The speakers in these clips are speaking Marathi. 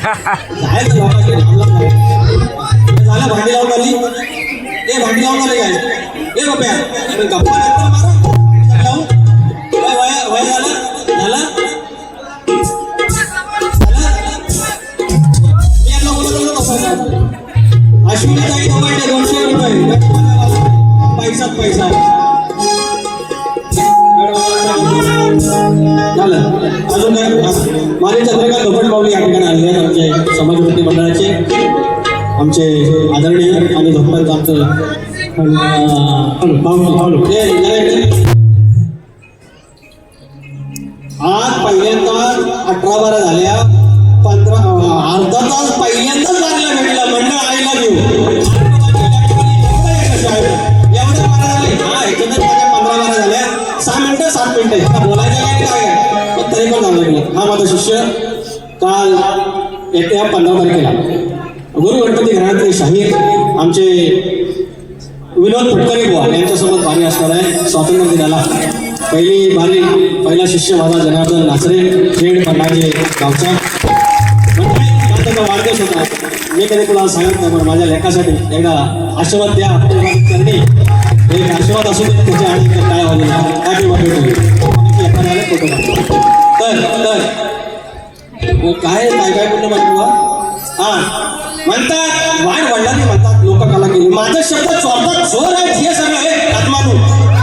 जायचं लोकांचे लांब लांब झालं भांडी लावून आली ए भांडी लावून आले काय ए बाप्या गप्पा नंतर मारा लावून वय वय झालं झालं अश्विनी ताई टमाटे 200 रुपये पैसाच पैसा झालं अजून माझे चंद्रकांत धोपट पावली या ठिकाणी आले आहेत आमचे समाजवृत्ती मंडळाचे आमचे आदरणीय आणि धोपट आमचं आज पहिल्यांदा 18-12 झाल्या 15 अर्धा तास पहिल्यांदाच लागला भेटला मंडळ आईला घेऊ एवढ्या 12 झाले हा ह्याच्यातच माझ्या 15-12 झाल्या 6 मिनिटं 7 मिनिटं बोलायचं काय पण तरी पण जाऊ लागलं हा माझा शिष्य काल येत्या 15 तारखेला गुरु गणपती घराण्यातले शाहीर आमचे विनोद फटकरे बुवा यांच्यासोबत बारी असणार आहे स्वातंत्र्य दिनाला पहिला शिष्य माझा जनार्दन नाचरे खेड पन्नाचे गावचा त्यांचा वाढदिवस होता मी कधी तुला सांगत नाही पण माझ्या लेखासाठी एकदा आशीर्वाद द्या करणे एक आशीर्वाद असू दे त्याच्या आणि काय व्हायला हॅपी बर्थडे फोटो तर काय काय काय बोलणं माहिती तुला हा म्हणतात वाढ वडिलांनी म्हणतात लोक कला केली माझं शब्द चोरतात चोर आहेत हे सगळं आत्मानू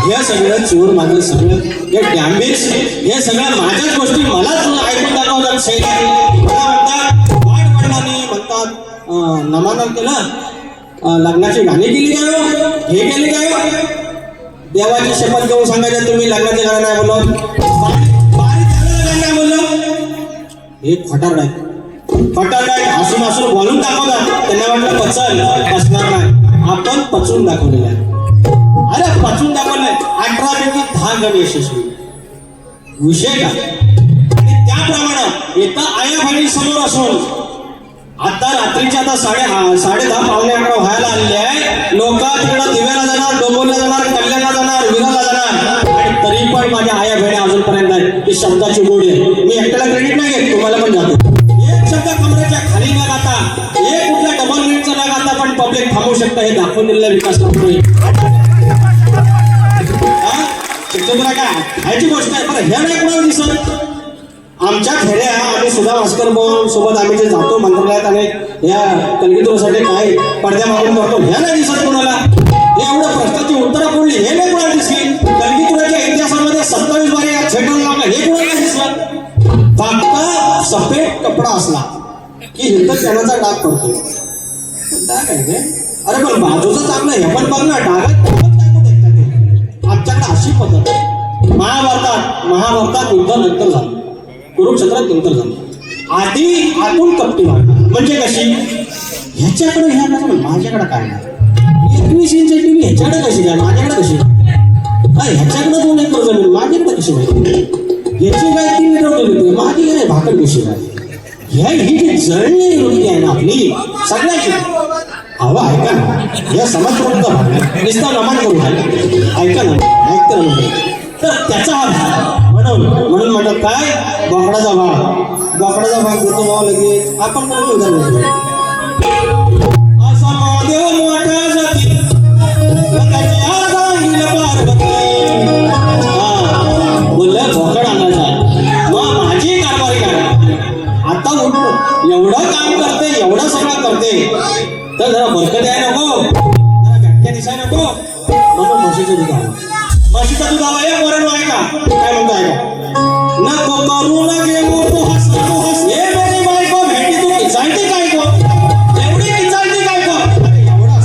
हे सगळं चोर माझं सगळं हे डॅमेज हे सगळं माझ्याच गोष्टी मलाच ऐकून दाखवतात शैली मला म्हणतात वाढ वडिलांनी म्हणतात नमानं केलं लग्नाची गाणी केली काय हे केली काय देवाची शपथ घेऊन सांगायचं तुम्ही लग्नाचे गाणं नाही बोललो हे खोटार नाही फटाक आहे हसून हसून बोलून दाखवतात त्यांना वाटलं पचल असणार नाही आपण पचवून दाखवलेलं आहे अरे पचवून दाखवलंय 18 पैकी 10 गण यशस्वी विषय का आणि त्याप्रमाणे येतं आया बहिणी समोर असून आता रात्रीच्या आता 10:30 पावणे 11 व्हायला आलेले आहे लोक तिकडं दिव्याला जाणार डोंबोलीला जाणार कल्याणला जाणार विराला जाणार आणि तरी पण माझ्या आया बहिणी अजूनपर्यंत आहेत की शब्दाची गोडी आहे मी एकट्याला क्रेडिट नाही घेत तुम्हाला पण जातो शब्द कमरेच्या खाली न गाता एक कुठल्या डबल मिनिटचा न गाता पण पब्लिक थांबवू शकतं हे दाखवून दिलेला विकास करतोय तुला काय ह्याची गोष्ट आहे पण हे नाही कोणाला दिसत आमच्या खेड्या आम्ही सुधा भास्कर सोबत आम्ही जे जातो मंत्रालयात आणि या कलगीतुरासाठी काय पडद्या मागून करतो हे नाही दिसत कोणाला हे एवढं प्रश्नाची उत्तरं पडली हे नाही कोणाला दिसली कलगीतुराच्या इतिहासामध्ये 27 बारी या थिएटर लावला हे कोणाला दिसलं फक्त सफेद कपडा असला की हिंद क्षणाचा डाग पडतो डाग आहे अरे पण बाजूचं चांगलं हे पण बघ ना डागात आमच्याकडे अशी पद्धत आहे महाभारतात युद्ध नंतर झालं कुरुक्षेत्रात नंतर झालं आधी आतून कपटी मारणार म्हणजे कशी ह्याच्याकडे ह्या माझ्याकडे काय नाही 21 इंच टीव्ही ह्याच्याकडे कशी काय माझ्याकडे कशी ह्याच्याकडे 2 एकर जमीन माझ्याकडे कशी नाही याची काय 3 मीटर होती माझी काय भाकर कशी काय ही जी जळलेली वृत्ती आहे ना आपली सगळ्याची हवा ऐका ना या समाजप्रबंध भाग नुसता नमन करून ऐका ना ऐकतं ना तर त्याचा हा म्हणून म्हणतात काय बोकडाचा भाग देतो भाव लगेच आपण कोणी उदाहरण असा महादेव मोठा जाती बोललं बोकड आणायचा मग माझी कारभारी काय आता उठलो एवढं काम करते एवढं सगळं करते तर जरा बरकत आहे नको जरा व्याख्या दिसाय नको म्हणून म्हशीचं दूध हवं म्हशीचं दूध हवं हे बरं आहे का काय म्हणतो आहे का नको करू न घेऊ तू हस हे मेरी बायको भेटी तू किचाळते काय को एवढी किचाळते काय को अरे एवढं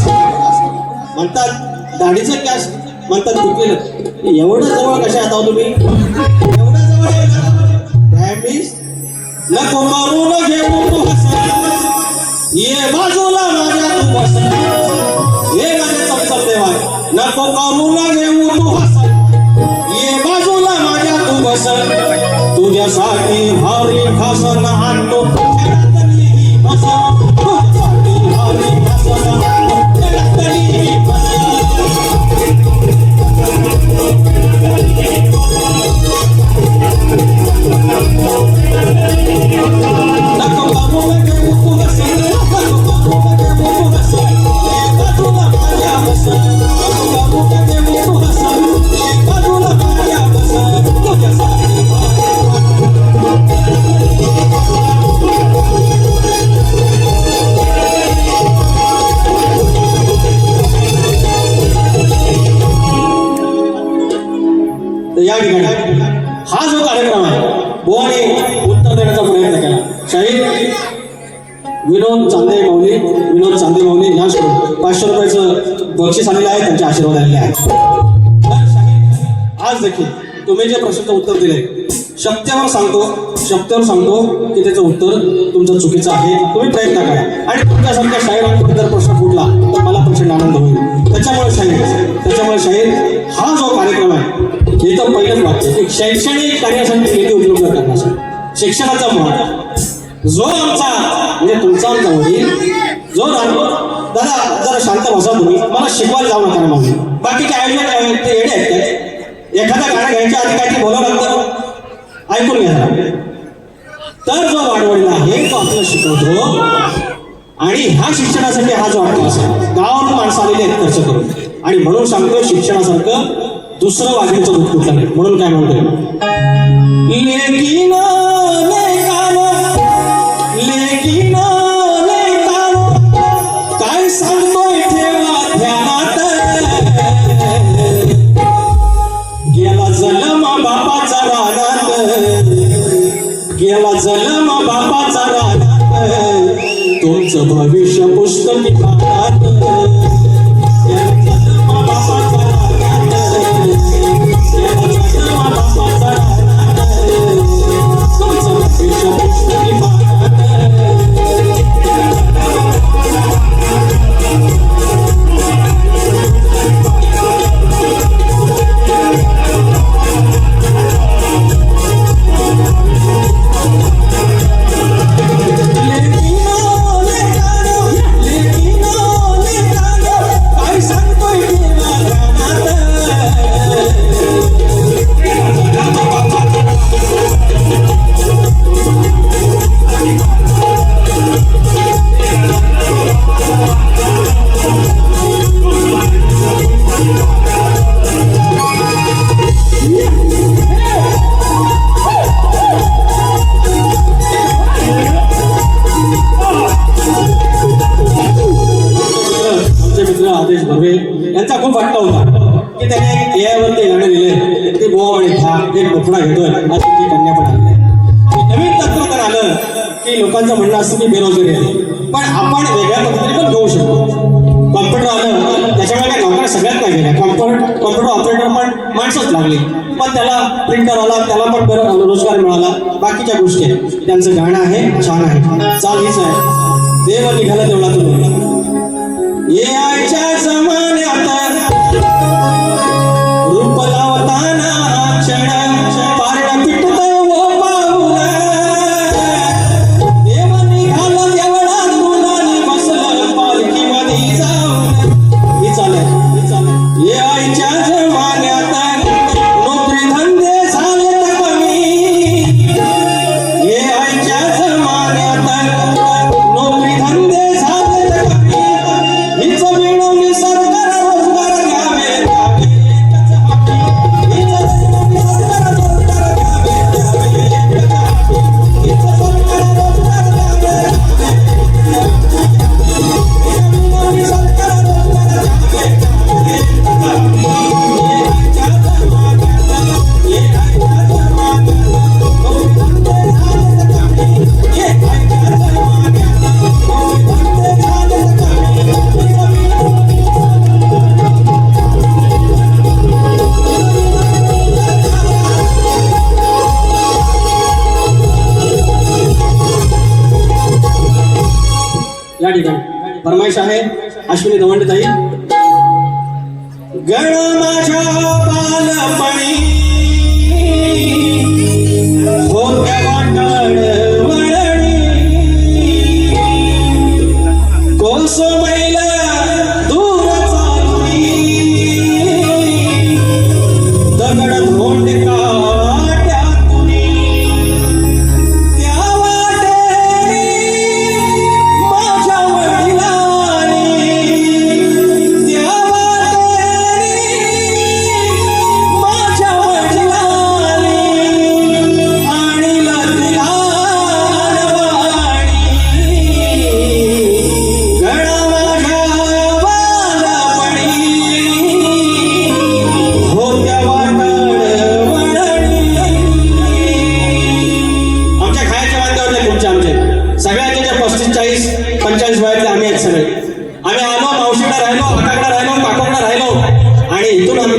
म्हणतात दाढीचं कॅश म्हणतात चुकलेलं एवढं जवळ कशा आता तुम्ही एवढं जवळ डॅमेज नको करू न घेऊ तू हस ये बाजूला माझ्या तू बस हे माझे चमचम देवा नको करू न घेऊ तू हस ये बाजूला माझ्या तू बस तुझ्यासाठी भारी खासन आणतो खेळातली बस तुझ्यासाठी भारी खासन आणतो खेळातली बस नको करू न घेऊ बक्षीस आलेले आहे, त्यांचे आशीर्वाद आलेले आहेत. तर शाहीर, आज देखील तुम्ही जे प्रश्नाचं उत्तर दिले शक्यतेवर सांगतो की त्याचं उत्तर तुमचं चुकीचं आहे. तुम्ही प्रयत्न करा आणि तुमच्यासारख्या शाहिरांकडे जर प्रश्न फुटला तर मला प्रचंड आनंद होईल. त्याच्यामुळे शाहीर हा जो कार्यक्रम आहे हे तर पहिलंच वाटतं एक शैक्षणिक कार्यासाठी निधी उपलब्ध करण्यासाठी शिक्षणाचा महत्व जो आमचा म्हणजे तुमचा आमचा वडील जो दादा जरा शांत बसा तुम्ही, मला शिकवायला जाऊ नका म्हणून. बाकीचे आयोजक आहेत ते येडे आहेत काय, एखादा गाणं घ्यायच्या आधी काय ते बोलावं लागतं, ऐकून घ्या. तर जो वाडवडील आहे तो आपल्याला शिकवतो आणि ह्या शिक्षणासाठी हा जो अभ्यास आहे गावावरून माणसं आलेली आहेत खर्च करून, आणि म्हणून सांगतो शिक्षणासारखं दुसरं वाघिणीचं दूध कुठलं नाही. म्हणून काय म्हणतोय, काय सांगतोय ठेवा ध्यानात, गेला जन्म बापाचा रानात, गेला जन्म बापाचा रानात, तुमचं भविष्य पुस्तकी पानात, गेला जन्म बापाचा रानात, गेला जन्म बापाचा रानात, तुमचं भविष्य पुस्तकी पानात. यांचा खूप वाटतं होता की त्याने एआयवरती गाणं लिहिले ते गोवा आणि एक मोकळा घेतोय अशी ती कन्या पण आली. नवीन तंत्रज्ञान आलं की लोकांचं म्हणणं असतं की बेरोजगारी आहे, पण आपण वेगळ्या पद्धतीने पण घेऊ शकतो. कॉम्प्युटर आलं त्याच्यामुळे काय नोकऱ्या सगळ्यात नाही गेल्या, कॉम्प्युटर ऑपरेटर पण माणसंच लागली, पण त्याला प्रिंटर आला त्याला पण रोजगार मिळाला. बाकीच्या गोष्टी त्यांचं गाणं आहे छान आहे, चाल हीच आहे, देव निघाला तेवढा तुम्ही एआयच्या जमान्यात रूप लावताना क्षण पारण पिटतय वो पाऊल, देव निघाला तेवढा तुलानी बसलं पालखी मध्ये जाऊन. ही चालय एआयच्या जमान्यात नोकरी धंदे झाले कमी, एआयच्या जमान्यात नोकरी धंदे झाले कमी, हीच मिळवली सरकार रोजगार घ्यावे, एकच हाती, हीच मिळवली सरकार रोजगार घ्यावे, एकच हाती, हीच सरकार रोजगार घ्यावे, मिळवली सरकार रोजगार घ्यावे, एकच हाती. एआयच्या जमान्यात, एआयच्या जमान्यात नोकरी धंदे झाले कमी, एआयच्या जमान्यात नोकरी धंदे झाले कमी, या ठिकाणी फरमाईश आहे अश्विनी दवंडताई. गण माझ्या बालपणी होत्या वाटण वळणी, कोस मैल दूर चालली, दगड धोंड काट्यातुनी, त्या वाटेनी माझ्या वडिलांनी, त्या वाटेनी माझ्या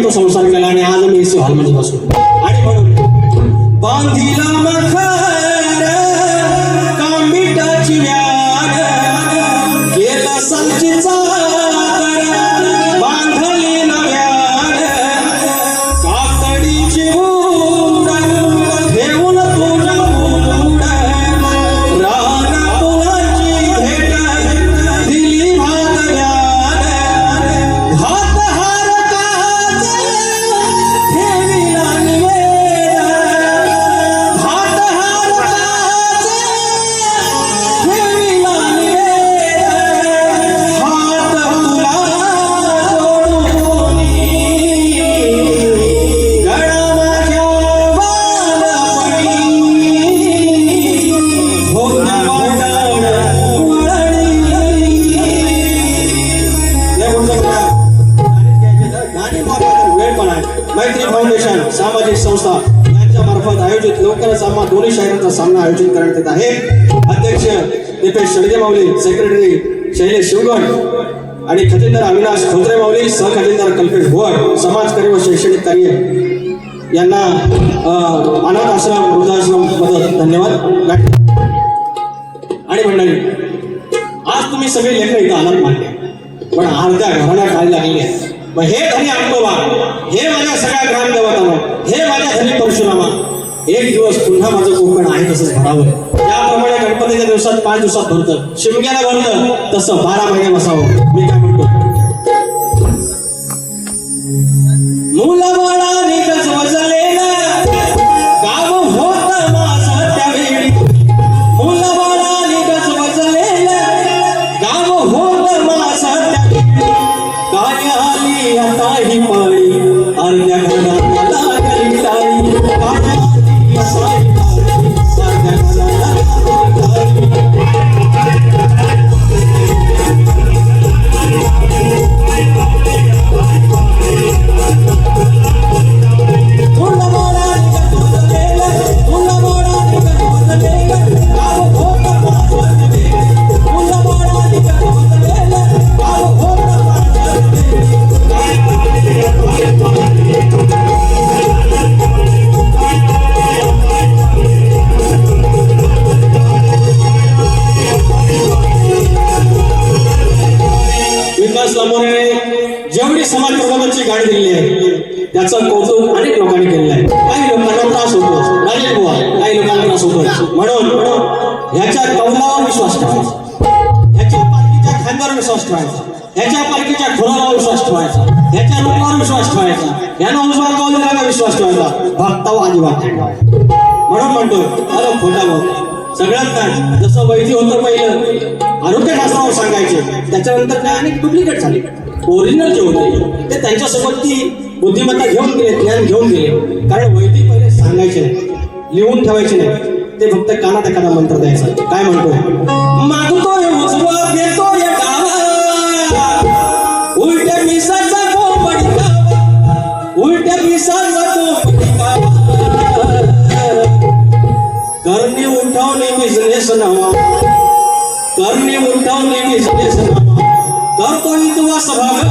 तो संसार केला आणि आज मी एसी हॉलमध्ये बसलो. आणि म्हणून बांधिला मखर कांबिटाची व्यान केला सांचीचा बांधली नव्यान कातडीची उंड घेऊन तुझ्या मुंड राना तुलाची भेट दिली भागव्यान हात हार काच ठेविला निवेद हात हार काच ठेविला निवेद हात तुला जोडून गळा माझ्या बालपणी होता वाटाड मैत्री फाउंडेशन सामाजिक संस्था यांच्या मार्फत आयोजित लवकरच आम्हा दोन्ही शहरांचा सामना आयोजित करण्यात येत आहे. अध्यक्ष दीपेश शेळगे माऊली, सेक्रेटरी शैलेश शिवगड आणि खजिनदार अविनाश खोत्रे माऊली, सहखजिनदार कल्पेश भोर, समाजकार्य व शैक्षणिक कार्य यांना अनाथ आश्रम वृद्धाश्रम मदत धन्यवाद. आणि मंडळी, आज तुम्ही सगळे लेखन इथं आलात मान्य, पण अर्ध्या घराला काय लागली आहे. मग हे धनी अंबोबा, हे माझ्या सगळ्या ग्रामदेवतांना, हे माझ्या धनी परशुरामा, एक दिवस पुन्हा माझं कोकण आहे तसंच भरावं. याप्रमाणे गणपतीच्या दिवसात 5 दिवसात भरतं, शिमग्याला भरतं, तसं 12 महिने बसावं. मी काय म्हणतो, मुलाबाळाने गजबजलेलं गाव होतं माझं त्यावेळी, मुलाबाळाने गजबजलेलं गाव होतं माझं त्यावेळी, काय आली आता ही पाळी अर्ध्या घराला लागली टाळी, काय आली आता ही पाळी अर्ध्या घराला लागली जेवढी समाज प्रबोधनाची गाडी दिलेली आहे त्याचं कौतुक अनेक लोकांनी केलेलं आहे. काही लोकांना त्रास होतो, राजेश बुवा, काही लोकांना त्रास होतो. म्हणून ह्याच्या कौलावर विश्वास ठेवायचा, ह्याच्या पालखीच्या खांद्यावर विश्वास ठेवायचा, ह्याच्या पालखीच्या खोलावर विश्वास ठेवायचा, ह्याच्या रूपावर विश्वास ठेवायचा, ह्यानं उजवा कौलाला विश्वास ठेवायचा, भक्तावर अजिबात नाही. म्हणून म्हणतो, अरे खोटा बोल सगळ्यात काय, जसं वैद्य होतं पहिलं आरोग्यशास्त्रावर सांगायचे, त्याच्यानंतर काय अनेक डुप्लिकेट झाले. ओरिजिनल जे होते ते त्यांच्यासोबत ती बुद्धिमत्ता घेऊन गेले, ज्ञान घेऊन गेले. कारण वैदिक पहिले सांगायचे नाही, लिहून ठेवायचे नाही, ते फक्त कानात एखादा मंत्र द्यायचा. काय म्हणतो, मागतोय उजवा देतोय डावा, उलट्या मिसाचा पोपट खावा, उलट्या मिसाचा पोपट खावा, करणे उठावणे बिझनेस नावा, करणे उठावणे बिझनेस नावा, करतो विश्वास भाग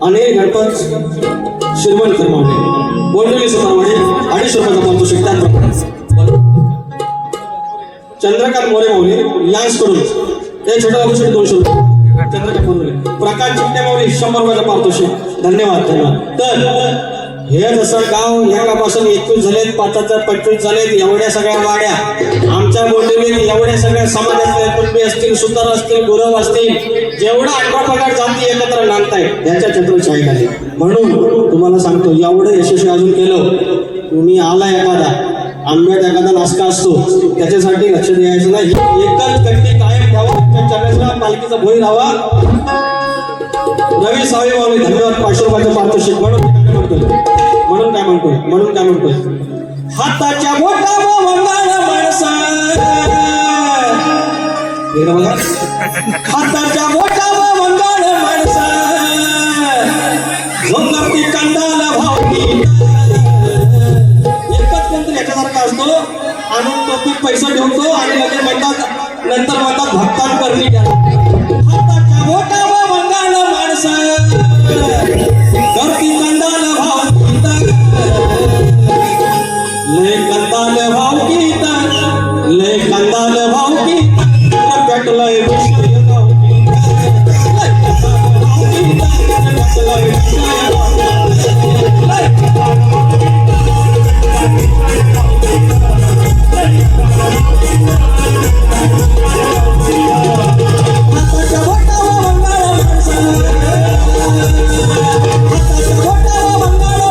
अनिल गणपत श्रीमंत खरमावणे बोललेली सुतारवाडी 250 रुपयाचा पारितोषिक त्याचप्रमाणे चंद्रकांत मोरे माऊली यांसकडून ते छोट्या बाबूसाठी 200 रुपये, चंद्रकांत मोरे, प्रकाश चिट्टे माऊली 100 रुपयाचा पारितोषिक. धन्यवाद धन्यवाद. तर हे जसं गाव एकापासून 21 झालेत, 5-25 झालेत, एवढ्या सगळ्या वाड्या आमच्या बोललेली, एवढ्या सगळ्या समाजातले कुटुंबी असतील, सुतार असतील, गुरव असतील, जेवढा 18 प्रकार जाती एकत्र नांदतायत ह्याच्या छत्रछायेखाली. म्हणून तुम्हाला सांगतो, एवढं यशस्वी अजून केलं तुम्ही आला एखादा आंब्यात एखादा नासका असतो त्याच्यासाठी लक्ष द्यायचं नाही. एकच गट्टी कायम ठेवा. चरणाला पालखीचा भोई राहावा. रवी सावे मावळे धन्यवाद. 500 रुपयाचं पारितोषिक. म्हणून काय म्हणतोय हाताच्या बोटावर वंगाळ माणसा. बघा हाताच्या बोटावर वंगाळ माणसा झोंगरती कंदाला भावकी. एकच कोणतरी याच्यासारखा असतो आणून टोपीत पैसा ठेवतो आणि लगेच म्हणतात नंतर म्हणतात भक्तान करणी द्या. हाताच्या बोटावर वंगाळ माणसा करती कंदाला भावकी. लय कंदाल भावकी पेटलय विषय गावकी. हाताच्या बोटावर वंगाळ माणसा कंदाल भावकी.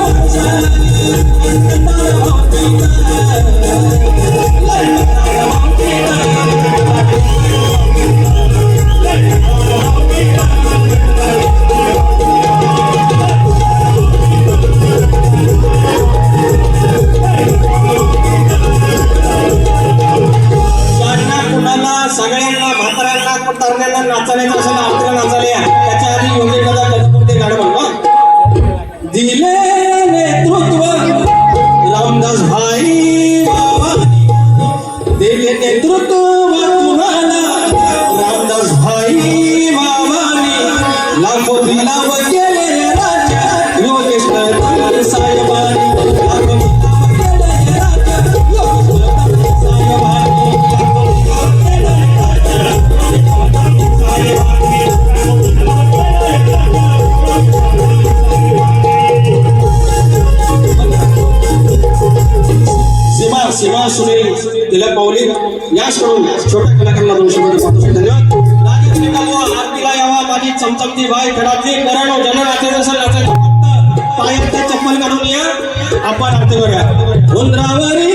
सगळ्यांना म्हाताऱ्यांना तरण्यांना नाचायचं असेल आपल्याला नाचायला या. त्याच्या आधी योगेशदादा कधीपुरते गाणं म्हणतो. दिले नेतृत्व रामदास भाई बाबांनी. दिले नेतृत्व तुम्हाला रामदास भाई बाबांनी. लाखो दिलाव केले राजा योगेशदादा साहेबांनी. लाखो दिलाव केले राजा योगेशदादा साहेबांनी. सीमा सुनील तिलक पावली याचकडून छोट्या कलाकारांना 200 रुपये पाठवतो. धन्यवाद. राजकीय आरतीला यावा माझी चमचमती बाई खडातली करण जन नाचायचं असेल नाचायचं फक्त पायात चप्पल काढून या आपण आरती करूया. उंदरावरी